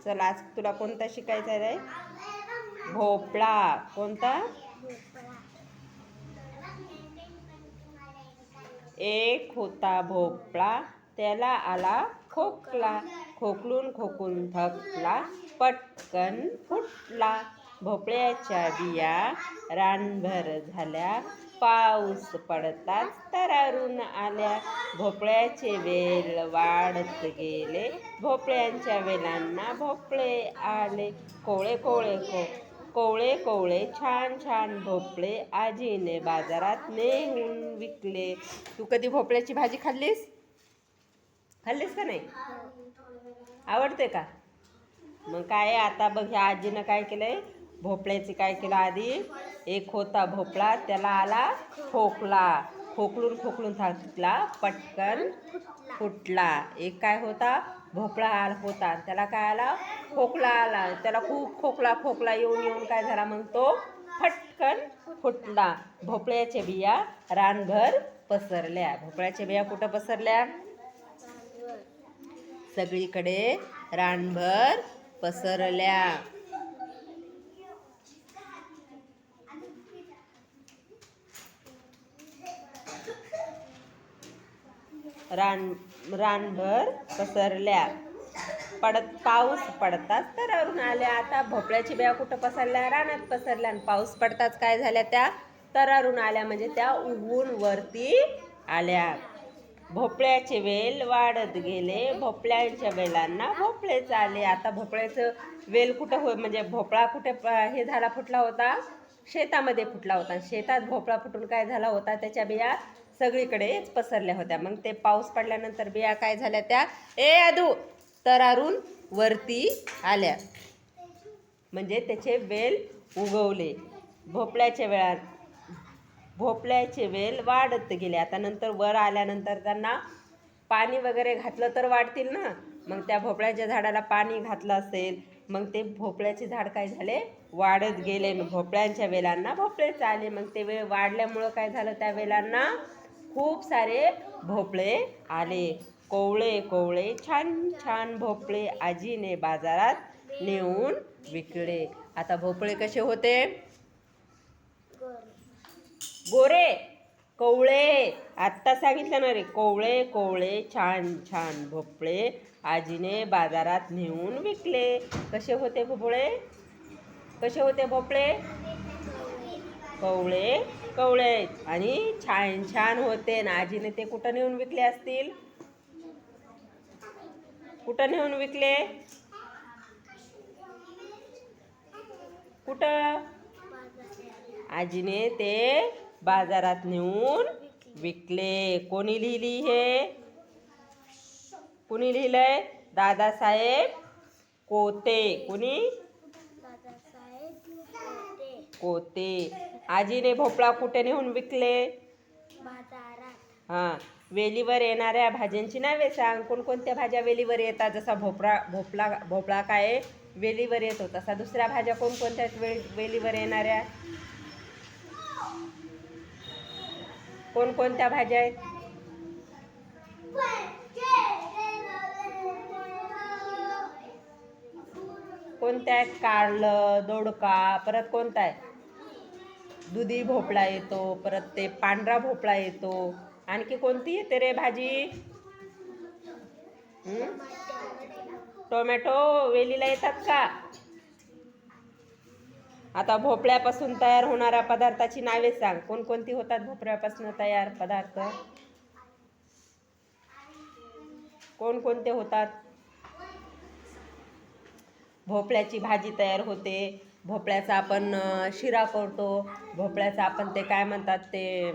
चल आज तुला कोणता शिकायचा आहे? भोपळा. कोणता? एक होता भोपळा, त्याला आला खोकला, खोकलून खोकून थकला, पटकन फुटला. भोपळ्याच्या बिया रानभर झाल्या, पाऊस पडताच तरारून आल्या. भोपळ्याचे वेल वाढत गेले, भोपळ्यांच्या वेलांना भोपळे आले. कोवळे कोवळे कोवळे कोवळे छान छान भोपळे आजीने बाजारात नेऊन विकले. तू कधी भोपळ्याची भाजी खाल्लीस का नाही? आवडते का? मग काय आता बघ, ह्या आजीनं काय केलंय, भोपळ्याची काय केलं आधी, एक होता भोपळा, त्याला आला खोकला, खोकलून खोकलून थकला, पटकन फुटला. एक काय होता भोपळा होता, त्याला काय आला, खोकला आला, त्याला खूप खोकला येऊन काय झाला, मग तो फटकन फुटला. भोपळ्याच्या बिया रानभर पसरल्या. भोपळ्याच्या बिया कुठं पसरल्या? सगळीकडे रानभर पसरल्या. रानभर पसरल्या. पाऊस पडताच तरारून आल्या. आता भोपळ्याची बिया कुठं पसरल्या? रानात पसरल्या. आणि पाऊस पडताच काय झाल्या? त्या तरारून आल्या, म्हणजे त्या उगवून वरती आल्या. भोपळ्याचे वेल वाढत गेले, भोपळ्यांच्या वेलांना भोपळेच आले. आता भोपळ्याचं वेल कुठं म्हणजे भोपळा कुठे हे झाला, फुटला होता? शेतामध्ये फुटला होता. शेतात भोपळा फुटून काय झाला होता, त्याच्या बिया सगळीकडेच पसरल्या होत्या. मग ते पाऊस पडल्यानंतर बिया काय झाल्या, त्या आदू तरारून वरती आल्या, म्हणजे त्याचे वेल उगवले. भोपळ्याचे वेल वाढत गेले. आता नंतर वर आल्यानंतर त्यांना पाणी वगैरे घातलं तर वाढतील ना. मग त्या भोपळ्याच्या झाडाला पाणी घातलं असेल, मग ते भोपळ्याचे झाड काय झाले, वाढत गेले. भोपळ्यांच्या वेलांना भोपळेच आले. मग ते वेल वाढल्यामुळं काय झालं, त्या वेलांना खूप सारे भोपळे आले. कोवळे कोवळे छान छान भोपळे आजीने बाजारात नेऊन विकले. आता भोपळे कसे होते? गोरे, कोवळे. आत्ता सांगितलं ना रे, कोवळे कोवळे छान छान भोपळे आजीने बाजारात नेऊन विकले. कसे होते भोपळे? कसे होते भोपळे? कोवळे कोवळे आणि छान छान होते. ना आजीने ते कुठं नेऊन विकले असतील? कुठं नेऊन विकले? कुठं? आजीने ते बाजारात नेऊन विकले. कोणी लिहिली हे? कुणी लिहिलंय? दादासाहेब कोते. कुणी? कोते. आजीने भोपळा कुठे नेऊन विकले? बाजारात. हां. वेलीवर येणाऱ्या भाज्यांची नावे सांग. कोणकोणत्या भाज्या वेलीवर येतात? जसा भोपळा काय वेलीवर येतो, तसा दुसऱ्या भाज्या कोणकोणत्या वेलीवर येणाऱ्या? कोणकोणत्या भाज्या आहेत? कोणत्या आहेत? कारलं, दोडका, परत कोणता आहे? दुधी भोपळा येतो, परत ते पांढरा भोपळा येतो. आणखी कोणती येते रे भाजी? टोमॅटो वेलीला येतात का? आता भोपळ्यापासून तयार होणाऱ्या पदार्थाची नावे सांग. कोणकोणती होतात भोपळ्यापासून तयार पदार्थ? कोणकोणते होतात? भोपळ्याची भाजी तयार होते, भोपळ्याचा आपण शिरा करतो, भोपळ्याचा आपण ते काय म्हणतात ते